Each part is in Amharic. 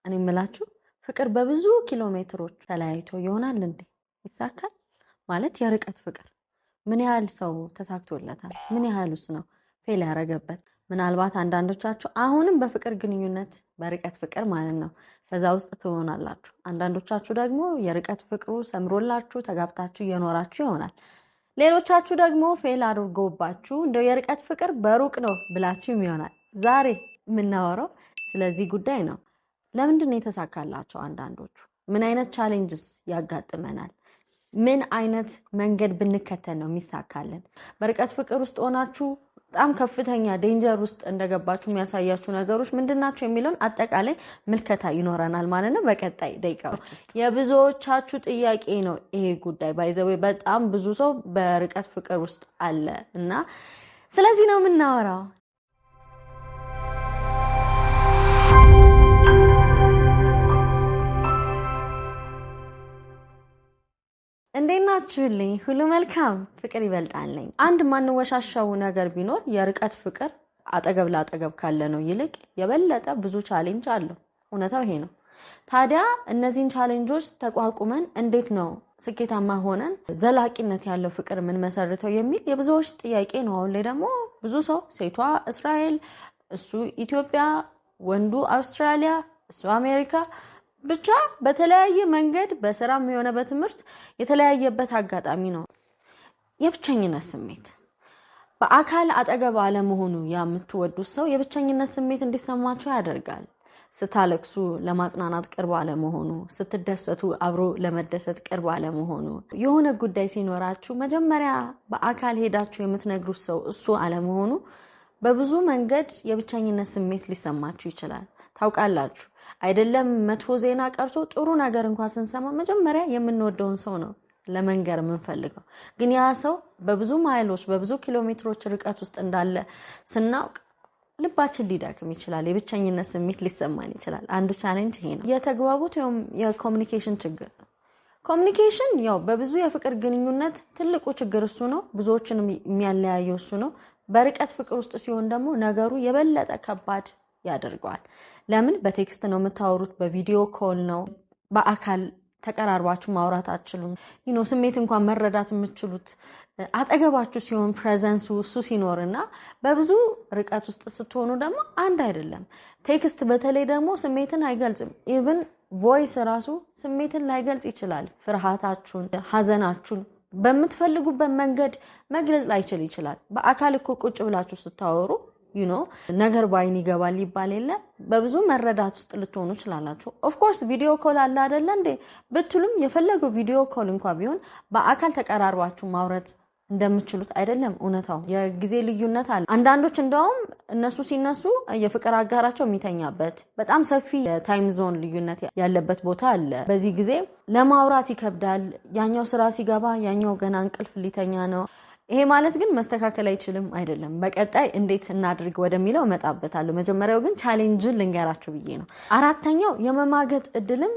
እኔ የምላችሁ ፍቅር በብዙ ኪሎ ሜትሮች ተለያይቶ ይሆናል እንዴ? ይሳካል ማለት የርቀት ፍቅር ምን ያህል ሰው ተሳክቶለታል? ምን ያህልስ ነው ፌል ያረገበት? ምናልባት አንዳንዶቻችሁ አሁንም በፍቅር ግንኙነት በርቀት ፍቅር ማለት ነው በዛ ውስጥ ትሆናላችሁ። አንዳንዶቻችሁ ደግሞ የርቀት ፍቅሩ ሰምሮላችሁ ተጋብታችሁ እየኖራችሁ ይሆናል። ሌሎቻችሁ ደግሞ ፌል አድርጎባችሁ እንደው የርቀት ፍቅር በሩቅ ነው ብላችሁም ይሆናል። ዛሬ የምናወራው ስለዚህ ጉዳይ ነው። ለምንድን ነው የተሳካላቸው አንዳንዶቹ? ምን አይነት ቻሌንጅስ ያጋጥመናል? ምን አይነት መንገድ ብንከተል ነው የሚሳካልን? በርቀት ፍቅር ውስጥ ሆናችሁ በጣም ከፍተኛ ዴንጀር ውስጥ እንደገባችሁ የሚያሳያችሁ ነገሮች ምንድናቸው የሚለውን አጠቃላይ ምልከታ ይኖረናል ማለት ነው በቀጣይ ደቂቃዎች ውስጥ። የብዙዎቻችሁ ጥያቄ ነው ይሄ ጉዳይ። ባይዘዌ በጣም ብዙ ሰው በርቀት ፍቅር ውስጥ አለ እና ስለዚህ ነው የምናወራው። እንዴት ናችሁልኝ? ሁሉ መልካም፣ ፍቅር ይበልጣልኝ። አንድ ማንወሻሻው ነገር ቢኖር የርቀት ፍቅር አጠገብ ላጠገብ ካለ ነው ይልቅ የበለጠ ብዙ ቻሌንጅ አለው። እውነታው ይሄ ነው። ታዲያ እነዚህን ቻሌንጆች ተቋቁመን እንዴት ነው ስኬታማ ሆነን ዘላቂነት ያለው ፍቅር ምን መሰረተው የሚል የብዙዎች ጥያቄ ነው። አሁን ላይ ደግሞ ብዙ ሰው ሴቷ እስራኤል፣ እሱ ኢትዮጵያ፣ ወንዱ አውስትራሊያ፣ እሱ አሜሪካ ብቻ በተለያየ መንገድ በስራም የሆነ በትምህርት የተለያየበት አጋጣሚ ነው። የብቸኝነት ስሜት በአካል አጠገብ አለመሆኑ የምትወዱት ሰው የብቸኝነት ስሜት እንዲሰማችሁ ያደርጋል። ስታለቅሱ ለማጽናናት ቅርብ አለመሆኑ፣ ስትደሰቱ አብሮ ለመደሰት ቅርብ አለመሆኑ፣ የሆነ ጉዳይ ሲኖራችሁ መጀመሪያ በአካል ሄዳችሁ የምትነግሩት ሰው እሱ አለመሆኑ በብዙ መንገድ የብቸኝነት ስሜት ሊሰማችሁ ይችላል። ታውቃላችሁ አይደለም መጥፎ ዜና ቀርቶ ጥሩ ነገር እንኳን ስንሰማ መጀመሪያ የምንወደውን ሰው ነው ለመንገር የምንፈልገው። ግን ያ ሰው በብዙ ማይሎች በብዙ ኪሎ ሜትሮች ርቀት ውስጥ እንዳለ ስናውቅ ልባችን ሊዳክም ይችላል። የብቸኝነት ስሜት ሊሰማን ይችላል። አንዱ ቻሌንጅ ይሄ ነው። የተግባቡት ወይም የኮሙኒኬሽን ችግር ነው። ኮሙኒኬሽን ያው በብዙ የፍቅር ግንኙነት ትልቁ ችግር እሱ ነው። ብዙዎችን የሚያለያየው እሱ ነው። በርቀት ፍቅር ውስጥ ሲሆን ደግሞ ነገሩ የበለጠ ከባድ ያደርገዋል። ለምን? በቴክስት ነው የምታወሩት፣ በቪዲዮ ኮል ነው። በአካል ተቀራርባችሁ ማውራት አትችሉም። ስሜት እንኳን መረዳት የምትችሉት አጠገባችሁ ሲሆን ፕሬዘንሱ እሱ ሲኖርና በብዙ ርቀት ውስጥ ስትሆኑ ደግሞ አንድ አይደለም። ቴክስት በተለይ ደግሞ ስሜትን አይገልጽም። ኢቭን ቮይስ ራሱ ስሜትን ላይገልጽ ይችላል። ፍርሃታችሁን፣ ሀዘናችሁን በምትፈልጉበት መንገድ መግለጽ ላይችል ይችላል። በአካል እኮ ቁጭ ብላችሁ ስታወሩ ነገር ባይን ይገባል ይባል የለ። በብዙ መረዳት ውስጥ ልትሆኑ ይችላላችሁ። ኦፍ ኮርስ ቪዲዮ ኮል አለ አይደለ እንዴ ብትሉም የፈለገው ቪዲዮ ኮል እንኳን ቢሆን በአካል ተቀራርባችሁ ማውራት እንደምትችሉት አይደለም። እውነታው የጊዜ ልዩነት አለ። አንዳንዶች እንደውም እነሱ ሲነሱ የፍቅር አጋራቸው የሚተኛበት በጣም ሰፊ የታይም ዞን ልዩነት ያለበት ቦታ አለ። በዚህ ጊዜ ለማውራት ይከብዳል። ያኛው ስራ ሲገባ ያኛው ገና እንቅልፍ ሊተኛ ነው። ይሄ ማለት ግን መስተካከል አይችልም አይደለም። በቀጣይ እንዴት እናድርግ ወደሚለው እመጣበታለሁ። መጀመሪያው ግን ቻሌንጅን ልንገራችሁ ብዬ ነው። አራተኛው የመማገጥ እድልም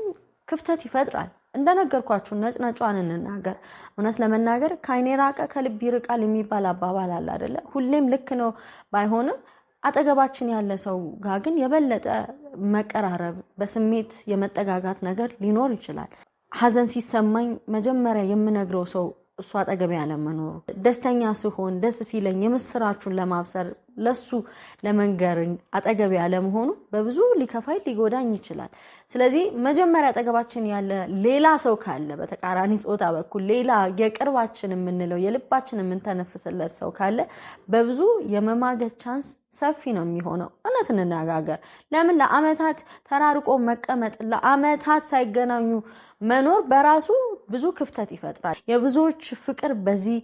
ክፍተት ይፈጥራል። እንደነገርኳችሁ ነጭነጯን እንናገር። እውነት ለመናገር ከዓይኔ ራቀ ከልብ ይርቃል የሚባል አባባል አለ አይደለ? ሁሌም ልክ ነው ባይሆንም አጠገባችን ያለ ሰው ጋር ግን የበለጠ መቀራረብ፣ በስሜት የመጠጋጋት ነገር ሊኖር ይችላል። ሀዘን ሲሰማኝ መጀመሪያ የምነግረው ሰው እሱ አጠገብ ያለ መኖሩ፣ ደስተኛ ሲሆን ደስ ሲለኝ የምስራቹን ለማብሰር ለሱ ለመንገር አጠገብ ያለ መሆኑ በብዙ ሊከፋይ ሊጎዳኝ ይችላል። ስለዚህ መጀመሪያ አጠገባችን ያለ ሌላ ሰው ካለ በተቃራኒ ጾታ በኩል ሌላ የቅርባችን የምንለው የልባችን የምንተነፍስለት ሰው ካለ በብዙ የመማገጥ ቻንስ ሰፊ ነው የሚሆነው። እውነት እንነጋገር። ለምን? ለአመታት ተራርቆ መቀመጥ፣ ለአመታት ሳይገናኙ መኖር በራሱ ብዙ ክፍተት ይፈጥራል። የብዙዎች ፍቅር በዚህ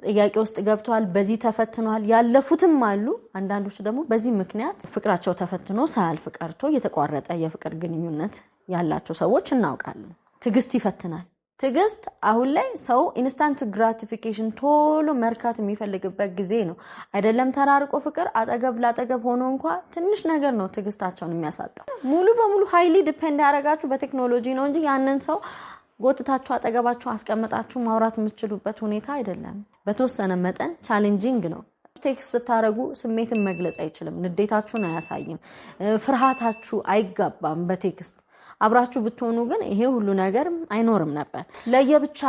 ጥያቄ ውስጥ ገብቷል። በዚህ ተፈትኗል። ያለፉትም አሉ። አንዳንዶች ደግሞ በዚህ ምክንያት ፍቅራቸው ተፈትኖ ሳያልፍ ቀርቶ የተቋረጠ የፍቅር ግንኙነት ያላቸው ሰዎች እናውቃለን። ትዕግስት ይፈትናል። ትዕግስት አሁን ላይ ሰው ኢንስታንት ግራቲፊኬሽን ቶሎ መርካት የሚፈልግበት ጊዜ ነው። አይደለም ተራርቆ ፍቅር አጠገብ ላጠገብ ሆኖ እንኳን ትንሽ ነገር ነው ትዕግስታቸውን የሚያሳጣው። ሙሉ በሙሉ ሃይሊ ዲፔንድ ያደረጋችሁ በቴክኖሎጂ ነው እንጂ ያንን ሰው ጎትታችሁ አጠገባችሁ አስቀምጣችሁ ማውራት የምትችሉበት ሁኔታ አይደለም። በተወሰነ መጠን ቻሌንጂንግ ነው። ቴክስት ታረጉ ስሜትን መግለጽ አይችልም። ንዴታችሁን አያሳይም። ፍርሃታችሁ አይጋባም በቴክስት አብራችሁ ብትሆኑ ግን ይሄ ሁሉ ነገር አይኖርም ነበር ለየብቻ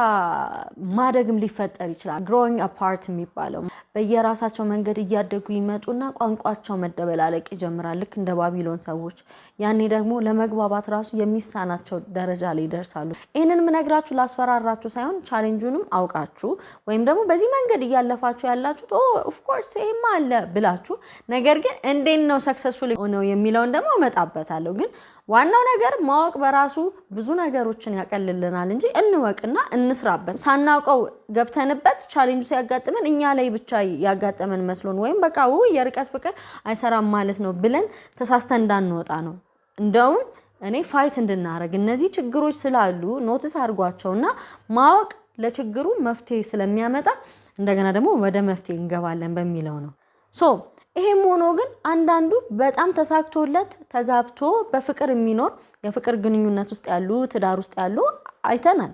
ማደግም ሊፈጠር ይችላል growing apart የሚባለው በየራሳቸው መንገድ እያደጉ ይመጡና ቋንቋቸው መደበላለቅ ይጀምራል ልክ እንደ ባቢሎን ሰዎች ያኔ ደግሞ ለመግባባት ራሱ የሚሳናቸው ደረጃ ላይ ይደርሳሉ ይሄንን ምነግራችሁ ላስፈራራችሁ ሳይሆን ቻሌንጁንም አውቃችሁ ወይም ደግሞ በዚህ መንገድ እያለፋችሁ ያላችሁ of course ይሄማ አለ ብላችሁ ነገር ግን እንዴት ነው ሰክሰስፉል ሆነው የሚለው ደግሞ መጣበታለሁ ግን ዋናው ነገር ማወቅ በራሱ ብዙ ነገሮችን ያቀልልናል እንጂ እንወቅና እንስራበት ሳናውቀው ገብተንበት ቻሌንጁ ሲያጋጥመን እኛ ላይ ብቻ ያጋጠመን መስሎን ወይም በቃ የርቀት ፍቅር አይሰራም ማለት ነው ብለን ተሳስተን እንዳንወጣ ነው እንደውም እኔ ፋይት እንድናረግ እነዚህ ችግሮች ስላሉ ኖቲስ አድርጓቸውና ማወቅ ለችግሩ መፍትሄ ስለሚያመጣ እንደገና ደግሞ ወደ መፍትሄ እንገባለን በሚለው ነው ይሄም ሆኖ ግን አንዳንዱ በጣም ተሳክቶለት ተጋብቶ በፍቅር የሚኖር የፍቅር ግንኙነት ውስጥ ያሉ ትዳር ውስጥ ያሉ አይተናል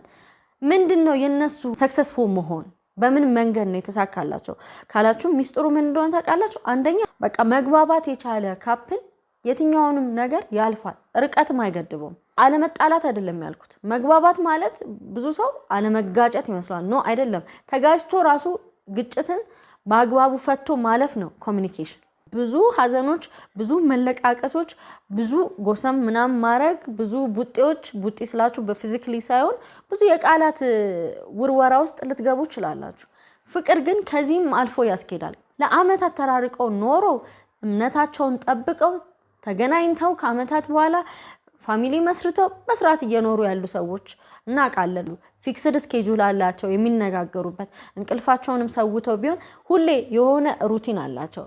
ምንድነው የነሱ ሰክሰስፉል መሆን በምን መንገድ ነው የተሳካላቸው ካላችሁ ሚስጥሩ ምን እንደሆነ ታውቃላችሁ አንደኛ በቃ መግባባት የቻለ ካፕል የትኛውንም ነገር ያልፋል ርቀትም አይገድበውም አለመጣላት አይደለም ያልኩት መግባባት ማለት ብዙ ሰው አለመጋጨት ይመስላል ኖ አይደለም ተጋጭቶ ራሱ ግጭትን በአግባቡ ፈቶ ማለፍ ነው ኮሙኒኬሽን ብዙ ሀዘኖች ብዙ መለቃቀሶች ብዙ ጎሰም ምናም ማረግ ብዙ ቡጤ ስላችሁ በፊዚካሊ ሳይሆን ብዙ የቃላት ውርወራ ውስጥ ልትገቡ ይችላልላችሁ ፍቅር ግን ከዚህም አልፎ ያስኬዳል ለአመታት ተራርቀው ኖሮ እምነታቸውን ጠብቀው ተገናኝተው ከአመታት በኋላ ፋሚሊ መስርተው በስርዓት እየኖሩ ያሉ ሰዎች እናቃለሉ ፊክስድ ስኬጁል አላቸው የሚነጋገሩበት እንቅልፋቸውንም ሰውተው ቢሆን ሁሌ የሆነ ሩቲን አላቸው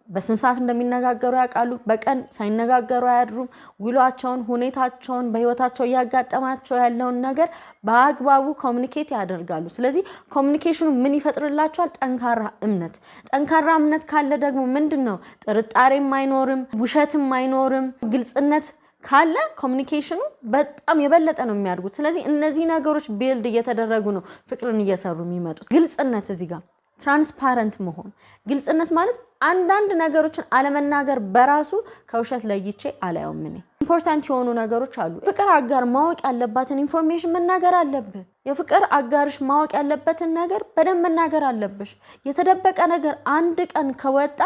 በስንሳት እንደሚነጋገሩ ያቃሉ በቀን ሳይነጋገሩ አያድሩም ውሏቸውን ሁኔታቸውን በህይወታቸው ያጋጠማቸው ያለውን ነገር በአግባቡ ኮሙኒኬት ያደርጋሉ ስለዚህ ኮሙኒኬሽኑ ምን ይፈጥርላቸዋል ጠንካራ እምነት ካለ ደግሞ ምንድነው ጥርጣሬም አይኖርም ውሸትም አይኖርም ግልጽነት ካለ ኮሙኒኬሽኑ በጣም የበለጠ ነው የሚያድጉት ስለዚህ እነዚህ ነገሮች ቢልድ እየተደረጉ ነው ፍቅርን እየሰሩ የሚመጡት ግልጽነት እዚህ ጋር ትራንስፓረንት መሆን ግልጽነት ማለት አንዳንድ ነገሮችን አለመናገር በራሱ ከውሸት ለይቼ አላየውም እኔ ኢምፖርታንት የሆኑ ነገሮች አሉ ፍቅር አጋር ማወቅ ያለባትን ኢንፎርሜሽን መናገር አለብህ የፍቅር አጋርሽ ማወቅ ያለበትን ነገር በደንብ መናገር አለብሽ የተደበቀ ነገር አንድ ቀን ከወጣ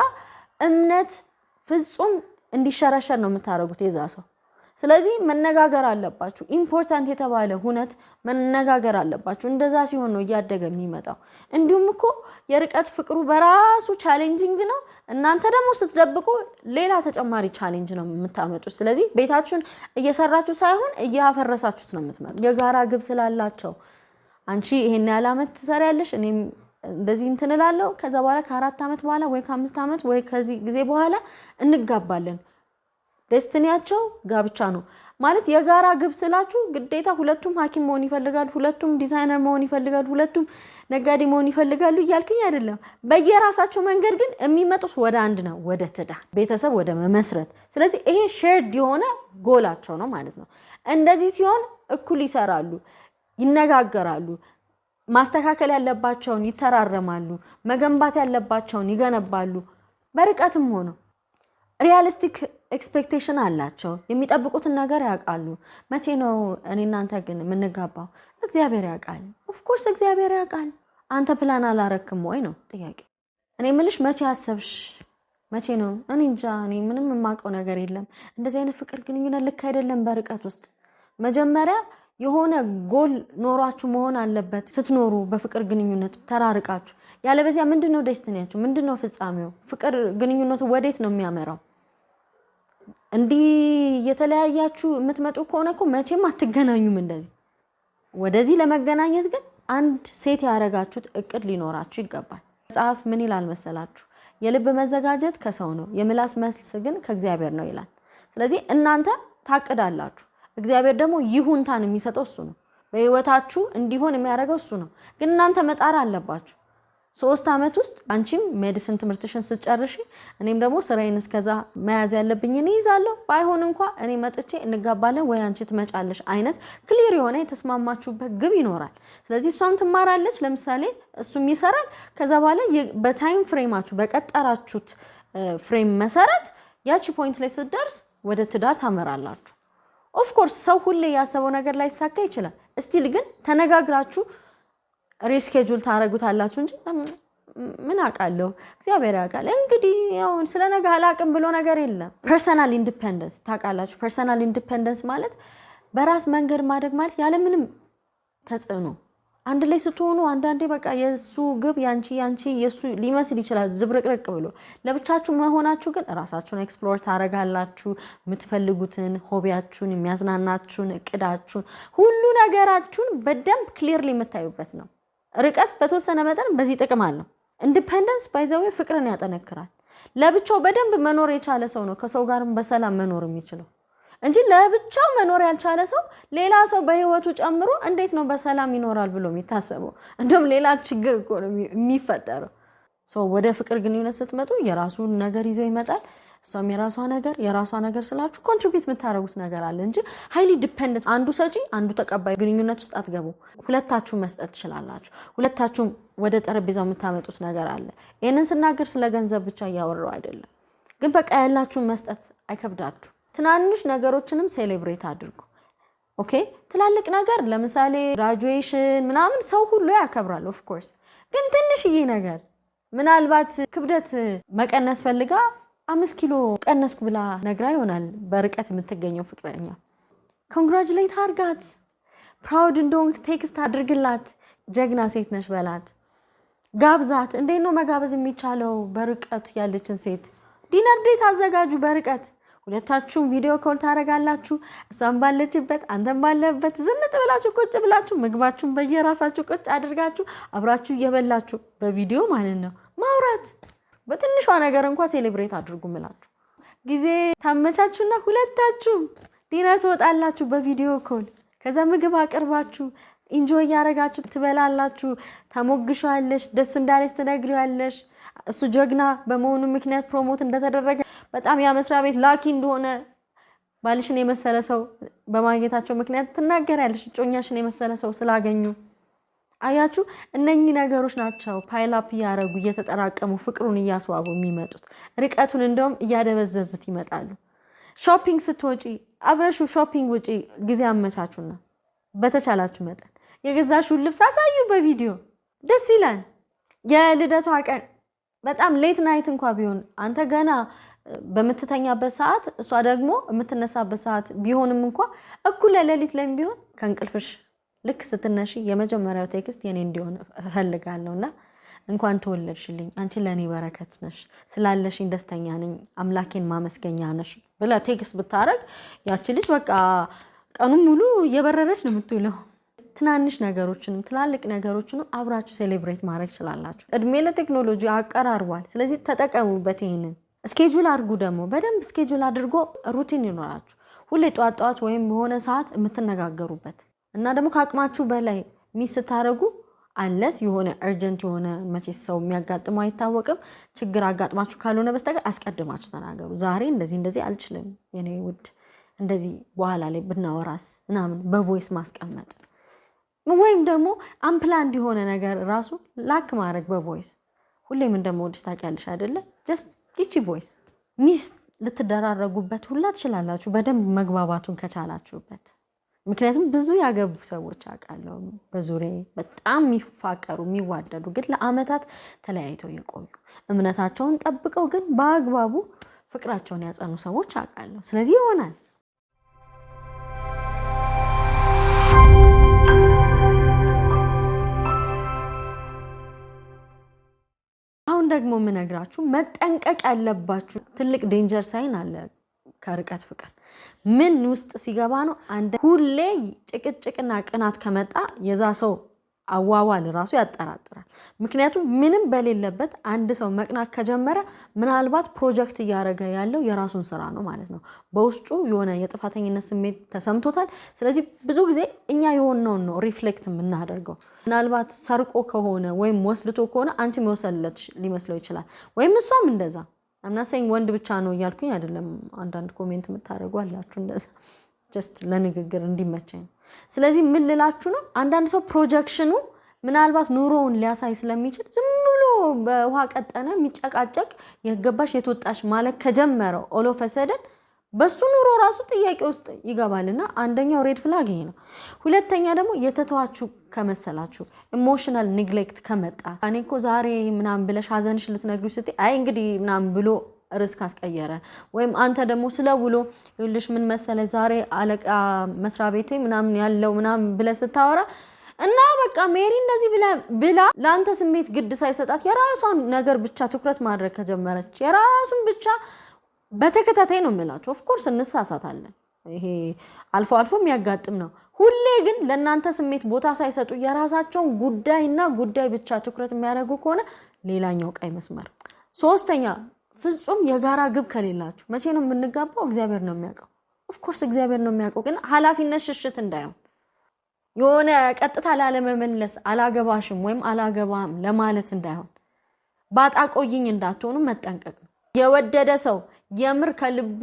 እምነት ፍጹም እንዲሸረሸር ነው የምታረጉት የዛ ሰው ስለዚህ መነጋገር አለባችሁ ኢምፖርታንት የተባለ ሁነት መነጋገር አለባችሁ እንደዛ ሲሆን ነው ያደገ የሚመጣው እንዲሁም እኮ የርቀት ፍቅሩ በራሱ ቻሌንጂንግ ነው እናንተ ደግሞ ስትደብቁ ሌላ ተጨማሪ ቻሌንጅ ነው የምታመጡት ስለዚህ ቤታችሁን እየሰራችሁ ሳይሆን እያፈረሳችሁት ነው የምትመጡት የጋራ ግብ ስላላቸው አንቺ ይሄን ያለ አመት ትሰሪያለሽ እኔም እንደዚህ እንትንላለው ከዛ በኋላ ከ4 አመት በኋላ ወይ ከ5 አመት ወይ ከዚህ ጊዜ በኋላ እንጋባለን ዴስቲኒያቸው ጋብቻ ነው ማለት የጋራ ግብ ስላችሁ ግዴታ ሁለቱም ሐኪም መሆን ይፈልጋሉ ሁለቱም ዲዛይነር መሆን ይፈልጋሉ ሁለቱም ነጋዴ መሆን ይፈልጋሉ ይያልኩኝ አይደለም በየራሳቸው መንገድ ግን የሚመጡት ወደ አንድ ነው ወደ ትዳር ቤተሰብ ወደ መመስረት ስለዚህ ይሄ ሼርድ የሆነ ጎላቸው ነው ማለት ነው እንደዚህ ሲሆን እኩል ይሰራሉ ይነጋገራሉ ማስተካከል ያለባቸውን ይተራረማሉ መገንባት ያለባቸውን ይገነባሉ በርቀትም ሆኖ ሪያሊስቲክ ኤክስፔክቴሽን አላቸው የሚጠብቁትን ነገር ያውቃሉ መቼ ነው እኔ እናንተ ግን ምንጋባው እግዚአብሔር ያውቃል ኦፍ ኮርስ እግዚአብሔር ያውቃል አንተ ፕላን አላረክም ወይ ነው ጥያቄ እኔ ምልሽ መቼ አሰብሽ መቼ ነው እኔ እንጃ እኔ ምንም የማውቀው ነገር የለም እንደዚህ አይነት ፍቅር ግንኙነት ልክ አይደለም በርቀት ውስጥ መጀመሪያ የሆነ ጎል ኖራችሁ መሆን አለበት ስትኖሩ በፍቅር ግንኙነት ተራርቃችሁ ያለበዚያ ምንድነው ዴስቲኒያችሁ ምንድነው ፍጻሜው ፍቅር ግንኙነቱ ወዴት ነው የሚያመራው እንዲ የተለያያችሁ የምትመጡ ከሆነ እኮ መቼም አትገናኙም እንደዚህ ወደዚህ ለመገናኘት ግን አንድ ሴት ያረጋችሁት እቅድ ሊኖራችሁ ይገባል መጽሐፍ ምን ይላል መሰላችሁ የልብ መዘጋጀት ከሰው ነው የምላስ መልስ ግን ከእግዚአብሔር ነው ይላል ስለዚህ እናንተ ታቅዳላችሁ እግዚአብሔር ደግሞ ይሁንታን የሚሰጠው እሱ ነው በህይወታችሁ እንዲሆን የሚያደርገው እሱ ነው ግን እናንተ መጣር አለባችሁ 3 አመት ውስጥ አንቺም ሜዲሲን ትምህርትሽን ስትጨርሺ እኔም ደግሞ ስራዬን እስከዛ መያዝ ያለብኝ እኔ ይዛለሁ ባይሆን እንኳን እኔ መጥቼ እንጋባለን ወይ አንቺ ትመጫለሽ አይነት ክሊር የሆነ የተስማማችሁበት ግብ ይኖራል ስለዚህ እሷም ትማራለች ለምሳሌ እሱም ይሰራል ከዛ በኋላ በታይም ፍሬማችሁ በቀጠራችሁት ፍሬም መሰረት ያቺ ፖይንት ላይ ስትደርስ ወደ ትዳር ታመራላችሁ ኦፍ ኮርስ ሰው ሁሌ ያሰበው ነገር ላይ ሳካ ይችላል ስቲል ግን ተነጋግራችሁ ሪስኬጁል ታረጉታላችሁ እንጂ ምን አቃለው እግዚአብሔር ያውቃል እንግዲህ ያው ስለነገ አላቅም ብሎ ነገር የለም ፐርሰናል ኢንዲፔንደንስ ታቃላችሁ ፐርሰናል ኢንዲፔንደንስ ማለት በራስ መንገድ ማድረግ ማለት ያለ ምንም ተጽዕኖ አንድ ላይ ስትሆኑ አንዳንዴ በቃ የሱ ግብ ያንቺ የሱ ሊመስል ይችላል ዝብርቅርቅ ብሎ ለብቻችሁ መሆናችሁ ግን ራሳችሁን ኤክስፕሎር ታረጋላችሁ የምትፈልጉትን ሆቢያችሁን የሚያዝናናችሁን እቅዳችሁን ሁሉ ነገራችሁን በደንብ ክሊርሊ የምታዩበት ነው ርቀት በተወሰነ መጠን በዚህ ጥቅም አለው ኢንዲፔንደንስ ባይዘው ፍቅርን ያጠነክራል ለብቻው በደንብ መኖር የቻለ ሰው ነው ከሰው ጋርም በሰላም መኖር የሚችለው እንጂ ለብቻው መኖር ያልቻለ ሰው ሌላ ሰው በህይወቱ ጨምሮ እንዴት ነው በሰላም ይኖራል ብሎ የሚታሰበው እንደውም ሌላ ችግር እኮ ነው የሚፈጠረው ወደ ፍቅር ግንኙነት ስትመጡ የራሱን ነገር ይዞ ይመጣል እሷም የራሷ ነገር ስላችሁ ኮንትሪቢዩት የምታረጉት ነገር አለ እንጂ ሃይሊ ዲፔንደንት አንዱ ሰጪ አንዱ ተቀባይ ግንኙነት ውስጥ አትገቡ ሁለታችሁ መስጠት ትችላላችሁ ሁለታችሁ ወደ ጠረጴዛው የምታመጡት ነገር አለ ይሄንን ስናገር ስለ ገንዘብ ብቻ ያወራው አይደለም ግን በቃ ያላችሁን መስጠት አይከብዳችሁ ትናንሽ ነገሮችንም ሴሌብሬት አድርጉ ኦኬ ትላልቅ ነገር ለምሳሌ ግራጁዌሽን ምናምን ሰው ሁሉ ያከብራል ኦፍ ኮርስ ግን ትንሽዬ ነገር ምናልባት ክብደት መቀነስ ፈልጋ 5 ኪሎ ቀነስኩ ብላ ነግራ ይሆናል በርቀት የምትገኘው ፍቅረኛ ኮንግራቹሌት አርጋት ፕራውድ እንደሆንክ ቴክስት አድርግላት ጀግና ሴት ነሽ በላት ጋብዛት እንዴት ነው መጋበዝ የሚቻለው በርቀት ያለችን ሴት ዲነር ዴት አዘጋጁ በርቀት ሁለታችሁም ቪዲዮ ኮል ታረጋላችሁ እሷም ባለችበት አንተም ባለበት ዝንጥ ብላችሁ ቁጭ ብላችሁ ምግባችሁን በየራሳችሁ ቁጭ አድርጋችሁ አብራችሁ እየበላችሁ በቪዲዮ ማለት ነው ማውራት በትንሿ ነገር እንኳን ሴሌብሬት አድርጉ ማለት ጊዜ ታመቻቹና ሁለታችሁ ዲነር ትወጣላችሁ በቪዲዮ ኮል ከዛ ምግብ አቀርባችሁ ኢንጆይ ያረጋችሁ ትበላላችሁ ተሞግሻለሽ ደስ እንዳለሽ ትነግሪያለሽ እሱ ጀግና በመሆኑ ምክንያት ፕሮሞት እንደተደረገ በጣም ያ መስሪያ ቤት ላኪ እንደሆነ ባልሽን የመሰለ ሰው በማግኘታቸው ምክንያት ትናገሪያለሽ ጮኛሽን የመሰለ ሰው ስላገኙ አያችሁ እነኚህ ነገሮች ናቸው ፓይል አፕ ያረጉ እየተጠራቀሙ ፍቅሩን ያስዋቡ የሚመጡት ርቀቱን እንደውም ያደበዘዙት ይመጣሉ ሾፒንግ ስትወጪ አብረሹ ሾፒንግ ውጪ ጊዜ አመቻቹና በተቻላችሁ መጠን የገዛሽው ልብስ አሳዩ በቪዲዮ ደስ ይላል የልደቷ ቀን በጣም ሌት ናይት እንኳን ቢሆን አንተ ገና በመተተኛበት ሰዓት እሷ ደግሞ የምትነሳበት ሰዓት ቢሆንም እንኳን እኩለ ሌሊት ላይ ቢሆን ከንቅልፍሽ ልክ ስትነሺ የመጀመሪያው ቴክስት የኔ እንዲሆን ፈልጋለሁና እንኳን ተወለድሽልኝ አንቺ ለኔ በረከት ነሽ ስላለሽኝ ደስተኛ ነኝ አምላኬን ማመስገኛ ነሽ ብላ ቴክስት ብታረግ ያቺ ልጅ በቃ ቀኑን ሙሉ የበረረች ነው የምትውለው ትናንሽ ነገሮችንም ትላልቅ ነገሮችንም አብራችሁ ሴሌብሬት ማድረግ ይችላልላችሁ እድሜ ለቴክኖሎጂ አቀራርቧል ስለዚህ ተጠቀሙበት ይሄንን ስኬጁል አድርጉ ደግሞ በደንብ ስኬጁል አድርጎ ሩቲን ይኖራችሁ ሁሌ ጧት ወይም በሆነ ሰዓት የምትነጋገሩበት እና ደግሞ ከአቅማችሁ በላይ ሚስ ታረጉ አንለስ የሆነ አርጀንት የሆነ መቼስ ሰው የሚያጋጥመው አይታወቅም ችግር አጋጥማችሁ ካልሆነ በስተቀር አስቀድማችሁ ተናገሩ ዛሬ እንደዚህ አልችልም የኔ ውድ እንደዚህ በኋላ ላይ ብናወራስ ምናምን በቮይስ ማስቀመጥ ወይም ደግሞ አምፕላንድ የሆነ ነገር ራሱ ላክ ማድረግ በቮይስ ሁሌም እንደምወድሽ ታውቂያለሽ አይደለ ጀስት ዲቺ ቮይስ ሚስ ልትደራረጉበት ሁላ ትችላላችሁ በደንብ መግባባቱን ከቻላችሁበት ምክንያቱም ብዙ ያገቡ ሰዎች አውቃለሁ በዙሪያዬ በጣም የሚፋቀሩ የሚዋደዱ ግን ለአመታት ተለያይተው የቆዩ እምነታቸውን ጠብቀው ግን በአግባቡ ፍቅራቸውን ያጸኑ ሰዎች አውቃለሁ ስለዚህ ይሆናል አሁን ደግሞ ምነግራችሁ መጠንቀቅ ያለባችሁ ትልቅ ዴንጀር ሳይን አለ ከርቀት ፍቅር ምን ውስጥ ሲገባ ነው አንድ ሁሌ ጭቅጭቅና ቅናት ከመጣ የዛ ሰው አዋዋል ራሱ ያጠራጥራል ምክንያቱም ምንም በሌለበት አንድ ሰው መቅናት ከጀመረ ምናልባት ፕሮጀክት ያረጋ ያለው የራሱን ስራ ነው ማለት ነው በውስጡ የሆነ የጥፋተኝነት ስሜት ተሰምቶታል ስለዚህ ብዙ ጊዜ እኛ የሆነው ነው ሪፍሌክት የምናደርገው ምናልባት ሰርቆ ከሆነ ወይም ወስልቶ ከሆነ አንቺ መወሰለች ሊመስለው ይችላል ወይም እሷም እንደዛ አምናሰኝ ወንድ ብቻ ነው ያልኩኝ አይደለም አንዳንድ ኮሜንት የምታረጉ አላችሁ እንደዛ ጀስት ለንግግር እንዲመቸኝ ስለዚህ ምን ልላችሁ ነው አንዳንድ ሰው ፕሮጀክሽኑ ምናልባት ኑሮውን ሊያሳይ ስለሚችል ዝም ብሎ በውሃ ቀጠነ የሚጨቃጨቅ የገባሽ የተወጣሽ ማለት ከጀመረው ኦሎፈሰደን በሱ ኑሮ ራሱ ጥያቄ ውስጥ ይገባልና አንደኛው ሬድ ፍላግ ይሄ ነው። ሁለተኛ ደግሞ የተተዋችሁ ከመሰላችሁ ኢሞሽናል ኔግሌክት ከመጣ እኔ እኮ ዛሬ ምናምን ብለሽ ሀዘንሽ ልትነግሪው ስትይ አይ እንግዲህ ምናምን ብሎ ርዕስ ካስቀየረ ወይም አንተ ደግሞ ስለውሎ ይልሽ ምን መሰለ ዛሬ አለቃ መስሪያ ቤቴ ምናምን ያለው ምናምን ብለህ ስታወራ እና በቃ ሜሪ እንደዚህ ብላ ላንተ ስሜት ግድ ሳይሰጣት የራሷን ነገር ብቻ ትኩረት ማድረግ ከጀመረች የራሱን ብቻ በተከታታይ ነው የምላችሁ። ኦፍ ኮርስ እንሳሳታለን፣ ይሄ አልፎ አልፎ የሚያጋጥም ነው። ሁሌ ግን ለእናንተ ስሜት ቦታ ሳይሰጡ የራሳቸውን ጉዳይና ጉዳይ ብቻ ትኩረት የሚያደርጉ ከሆነ ሌላኛው ቀይ መስመር። ሶስተኛ ፍጹም የጋራ ግብ ከሌላችሁ መቼ ነው የምንጋባው? እግዚአብሔር ነው የሚያውቀው። ኦፍ ኮርስ እግዚአብሔር ነው የሚያውቀው፣ ግን ኃላፊነት ሽሽት እንዳይሆን የሆነ ቀጥታ ላለመመለስ አላገባሽም ወይም አላገባም ለማለት እንዳይሆን ባጣቆይኝ እንዳትሆኑ መጠንቀቅ ነው። የወደደ ሰው የምር ከልቡ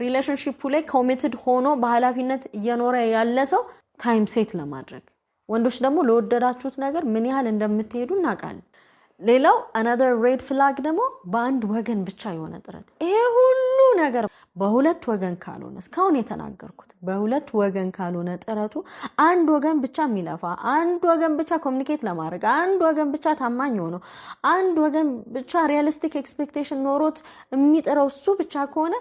ሪሌሽንሺፑ ላይ ኮሚትድ ሆኖ በኃላፊነት እየኖረ ያለ ሰው ታይም ሴት ለማድረግ ወንዶች ደግሞ ለወደዳችሁት ነገር ምን ያህል እንደምትሄዱ እናውቃለን። ሌላው another red flag ደግሞ በአንድ ወገን ብቻ የሆነ ጥረት። ይሄ ሁሉ ነገር በሁለት ወገን ካልሆነ እስካሁን የተናገርኩት በሁለት ወገን ካልሆነ ጥረቱ አንድ ወገን ብቻ የሚለፋ አንድ ወገን ብቻ ኮሙኒኬት ለማድረግ አንድ ወገን ብቻ ታማኝ ሆኖ አንድ ወገን ብቻ ሪያሊስቲክ ኤክስፔክቴሽን ኖሮት የሚጥረው እሱ ብቻ ከሆነ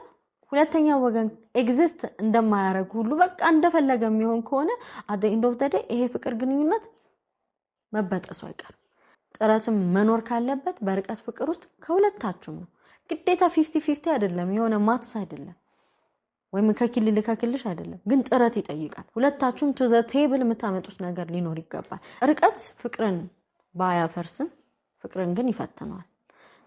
ሁለተኛ ወገን ኤግዚስት እንደማያደርግ ሁሉ በቃ እንደፈለገ የሚሆን ከሆነ at the end of the day ይሄ ፍቅር ግንኙነት መበጠሱ አይቀርም። ጥረትም መኖር ካለበት በርቀት ፍቅር ውስጥ ከሁለታችሁም ነው። ግዴታ 50-50 አይደለም፣ የሆነ ማትስ አይደለም ወይም ከክልልሽ አይደለም፣ ግን ጥረት ይጠይቃል። ሁለታችሁም to the table የምታመጡት ነገር ሊኖር ይገባል። ርቀት ፍቅርን ባያፈርስም ፍቅርን ግን ይፈትነዋል።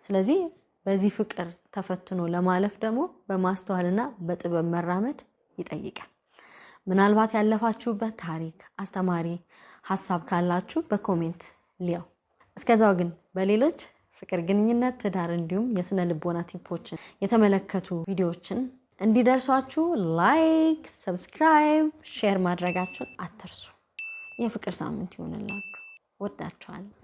ስለዚህ በዚህ ፍቅር ተፈትኖ ለማለፍ ደግሞ በማስተዋልና በጥበብ መራመድ ይጠይቃል። ምናልባት ያለፋችሁበት ታሪክ አስተማሪ ሐሳብ ካላችሁ በኮሜንት ሊያው። እስከዛው ግን በሌሎች ፍቅር ግንኙነት ትዳር እንዲሁም የስነ ልቦና ቲፖችን የተመለከቱ ቪዲዮዎችን እንዲደርሷችሁ ላይክ፣ ሰብስክራይብ፣ ሼር ማድረጋችሁን አትርሱ። የፍቅር ሳምንት ይሁንላችሁ። ወዳችኋለሁ።